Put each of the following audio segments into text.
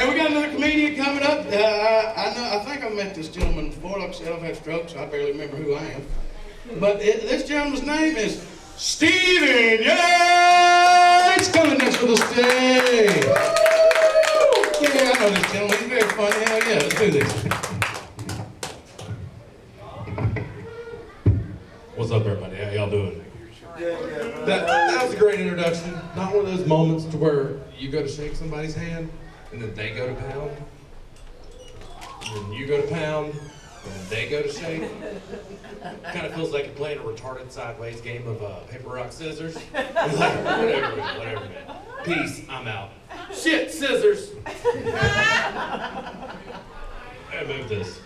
Hey, we got another comedian coming up. I think I've met this gentleman before. Like I said, I've had strokes, so I barely remember who I am. But this gentleman's name is Stephen Yates, coming next to the stage. Yeah, I know this gentleman. He's very funny. Hell yeah, let's do this. What's up, everybody? How y'all doing? That was a great introduction. Not one of those moments to where you go to shake somebody's hand, and then they go to pound, and then you go to pound, and then they go to shake. Kind of feels like you're playing a retarded sideways game of paper, rock, scissors. You're like, whatever, man. Peace, I'm out. Shit, scissors. I move this.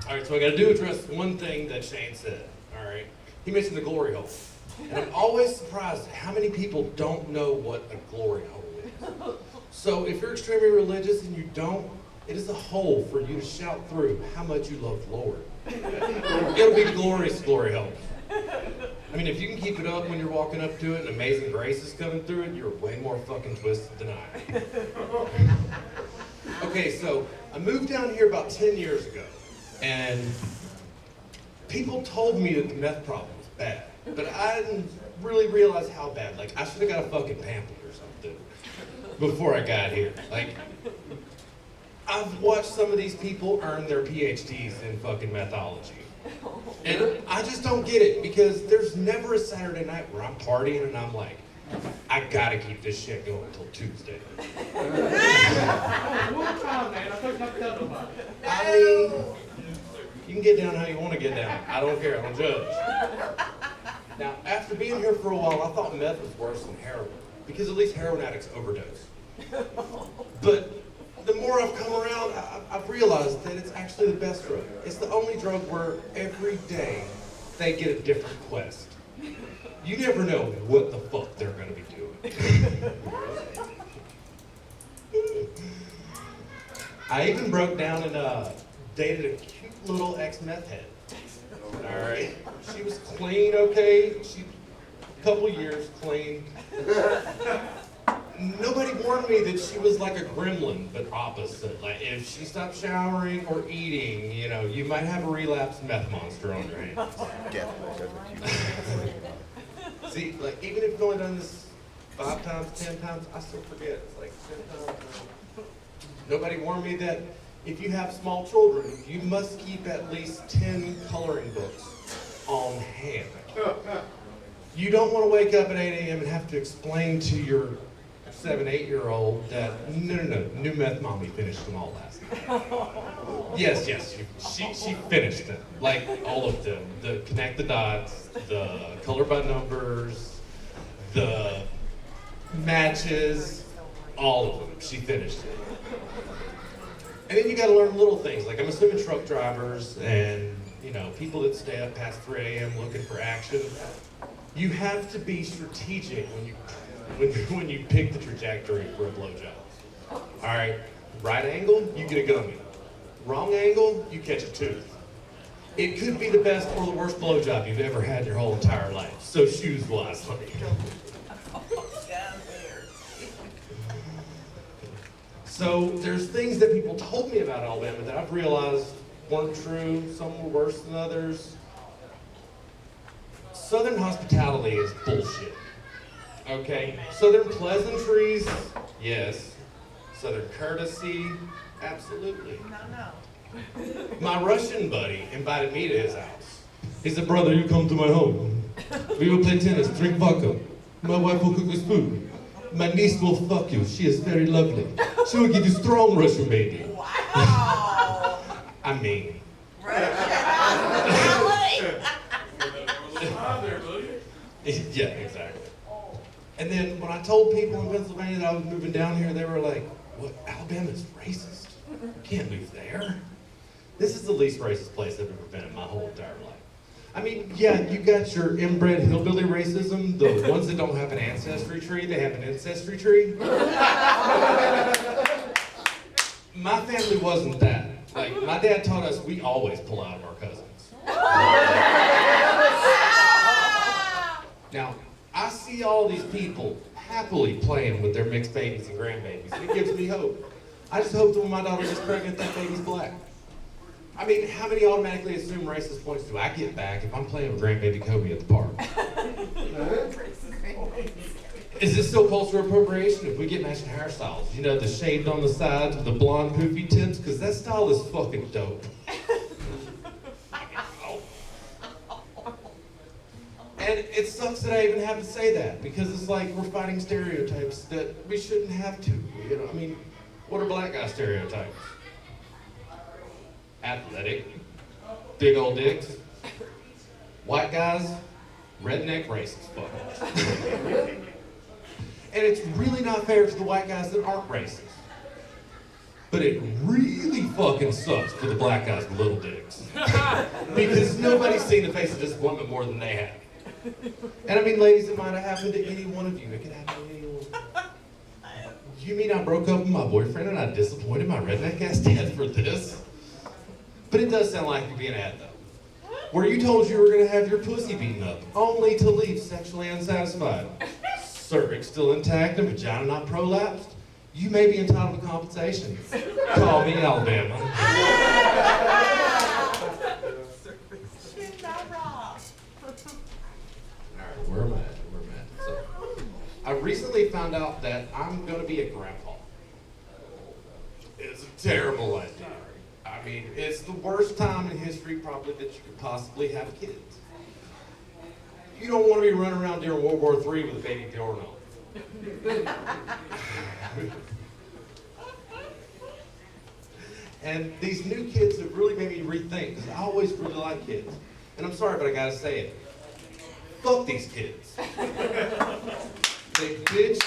All right, so I got to address one thing that Shane said. All right, he mentioned the glory hole, and I'm always surprised at how many people don't know what a glory hole is. So if you're extremely religious and you don't, it is a hole for you to shout through how much you love the Lord. It'll be glorious glory hole. I mean, if you can keep it up when you're walking up to it and amazing grace is coming through it, you're way more fucking twisted than I am. Okay, so I moved down here about 10 years ago, and people told me that the meth problem was bad, but I didn't really realize how bad. Like, I should have got a fucking pamphlet or something before I got here. Like, I've watched some of these people earn their PhDs in fucking methology. And I just don't get it, because there's never a Saturday night where I'm partying and I'm like, I gotta keep this shit going until Tuesday. I mean, you can get down how you want to get down. I don't care, I don't judge. Now, after being here for a while, I thought meth was worse than heroin, because at least heroin addicts overdose. But the more I've come around, I've realized that it's actually the best drug. It's the only drug where every day they get a different quest. You never know what the fuck they're gonna be doing. I even broke down and dated a cute little ex-meth head. All right, she was clean, okay. She, a couple years clean. Nobody warned me that she was like a gremlin, but opposite. Like, if she stopped showering or eating, you know, you might have a relapsed meth monster on your hands. See, like, even if you've only done this 5 times, 10 times, I still forget. It's like 10 times. Nobody warned me that if you have small children, you must keep at least 10 coloring books on hand. You don't want to wake up at 8 a.m. and have to explain to your 7, 8-year-old that no, new meth mommy finished them all last night. Yes, she finished them, like all of them. The connect the dots, the color by numbers, the matches, all of them. She finished it. And then you got to learn little things, like I'm assuming truck drivers and people that stay up past 3 a.m. looking for action. You have to be strategic when you pick the trajectory for a blowjob. All right, right angle, you get a gummy. Wrong angle, you catch a tooth. It could be the best or the worst blowjob you've ever had your whole entire life. So choose wisely. So there's things that people told me about Alabama that I've realized weren't true. Some were worse than others. Southern hospitality is bullshit. Okay, Southern pleasantries, yes. Southern courtesy, absolutely. No. My Russian buddy invited me to his house. He said, brother, you come to my home. We will play tennis, drink vodka. My wife will cook us food. My niece will fuck you. She is very lovely. She will give you strong Russian baby. Wow. I mean. Yeah, exactly. And then when I told people in Pennsylvania that I was moving down here, they were like, what, Alabama's racist? You can't move there. This is the least racist place I've ever been in my whole entire life. I mean, yeah, you got your inbred hillbilly racism, the ones that don't have an ancestry tree, they have an ancestry tree. My family wasn't that. Like, my dad taught us we always pull out of our cousins. Now, I see all these people happily playing with their mixed babies and grandbabies, and it gives me hope. I just hope that when my daughter gets pregnant, that baby's black. I mean, how many automatically assume racist points do I get back if I'm playing with grandbaby Kobe at the park? Is this still cultural appropriation if we get matching hairstyles? You know, the shaved on the sides with the blonde poofy tips? Because that style is fucking dope. And it sucks that I even have to say that, because it's like we're fighting stereotypes that we shouldn't have to. You know, I mean, what are black guy stereotypes? Athletic, big old dicks. White guys, redneck racist fuckers. And it's really not fair to the white guys that aren't racist. But it really fucking sucks for the black guys with little dicks. Because nobody's seen the face of disappointment more than they have. And I mean, ladies, it might have happened to any one of you. It could happen to anyone. You mean I broke up with my boyfriend and I disappointed my redneck ass dad for this? But it does sound like you're being ad though. Where you told you were gonna have your pussy beaten up, only to leave sexually unsatisfied. Cervix still intact and vagina not prolapsed? You may be entitled to compensation. Call me Alabama. Alright, where am I at? So, I recently found out that I'm gonna be a grandpa. It's a terrible idea. I mean, it's the worst time in history probably that you could possibly have kids. You don't want to be running around during World War III with a baby Bjorno. And these new kids have really made me rethink, because I always really like kids. And I'm sorry, but I gotta say it. Fuck these kids. They bitch,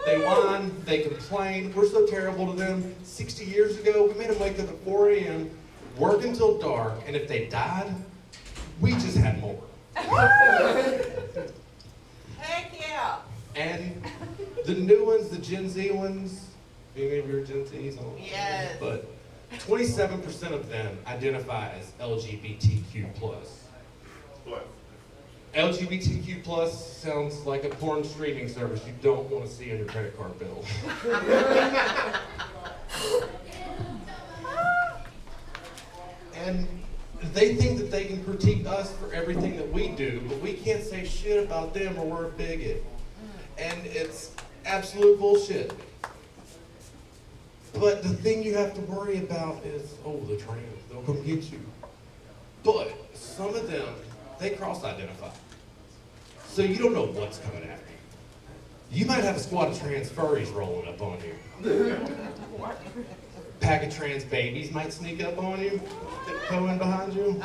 they whine, they complain. We're so terrible to them. 60 years ago, we made them wake up at 4 a.m., work until dark, and if they died, we just had more. Heck yeah. And the new ones, the Gen Z ones, maybe you're Gen Z's on. Yes. But 27% of them identify as LGBTQ+. What? LGBTQ+ sounds like a porn streaming service you don't want to see on your credit card bill. And they think that they can critique us for everything that we do, but we can't say shit about them or we're a bigot. And it's absolute bullshit. But the thing you have to worry about is, oh, the trans, they'll come get you. But some of them, they cross-identify. So you don't know what's coming after you. You might have a squad of trans furries rolling up on you. Pack of trans babies might sneak up on you, go in behind you.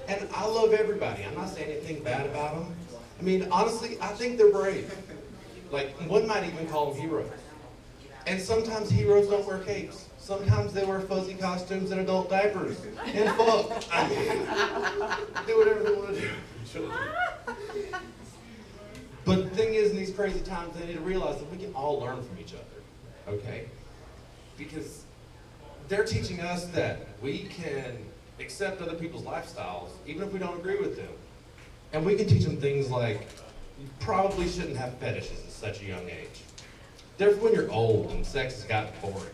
And I love everybody. I'm not saying anything bad about them. I mean, honestly, I think they're brave. Like, one might even call them heroes. And sometimes heroes don't wear capes. Sometimes they wear fuzzy costumes and adult diapers. And fuck. I mean, do whatever they want to do. But the thing is, in these crazy times, they need to realize that we can all learn from each other, okay? Because they're teaching us that we can accept other people's lifestyles, even if we don't agree with them. And we can teach them things like, you probably shouldn't have fetishes at such a young age. Therefore, when you're old and sex has gotten boring.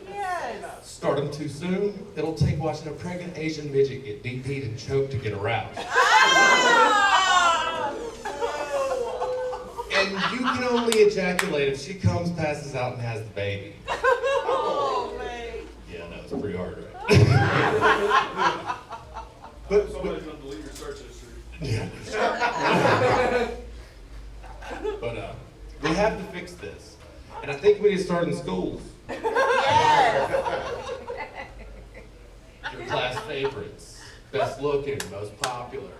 Yes. Start them too soon, it'll take watching a pregnant Asian midget get DP'd and choked to get aroused. And you can only ejaculate if she comes, passes out, and has the baby. Oh, man. Yeah, that was pretty hard, right? but Somebody's gonna delete your search history. yeah. But we have to fix this. And I think we need to start in schools. Yes. Your class favorites, best looking, most popular.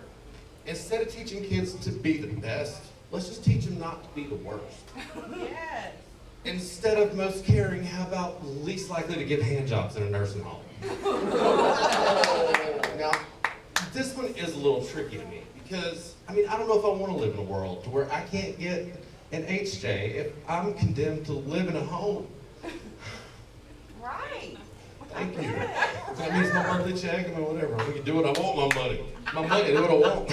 Instead of teaching kids to be the best, let's just teach them not to be the worst. Yes. Instead of most caring, how about least likely to give hand jobs in a nursing home? Now, this one is a little tricky to me because, I mean, I don't know if I want to live in a world to where I can't get an HJ if I'm condemned to live in a home. Right. Thank you. That means my monthly check, I mean, whatever. I can do what I want, my money. My money, do what I want.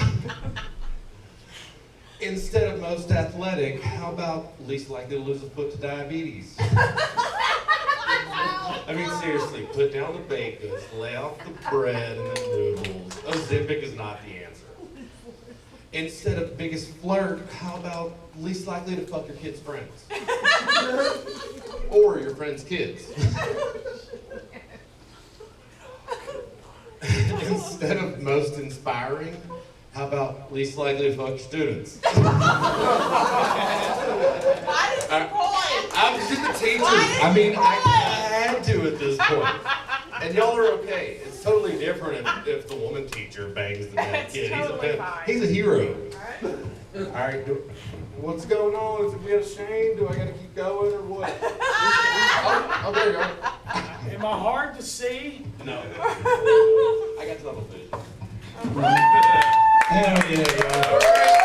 Instead of most athletic, how about least likely to lose a foot to diabetes? I mean, seriously, put down the baked goods, lay off the bread and the noodles. Ozempic is not the answer. Instead of biggest flirt, how about least likely to fuck your kid's friends? Or your friend's kids. Instead of most inspiring, how about least likely to fuck your students? Why is the point? I'm just a teacher. Why is I mean, the I had to at this point. And y'all are okay. It's totally different if the woman teacher bangs the damn It's kid. totally fine. He's a hero. Alright. All right, what's going on? Is it being ashamed? Do I gotta keep going or what? Oh, there you go. Am I hard to see? No. I got tunnel vision. Hell yeah, y'all.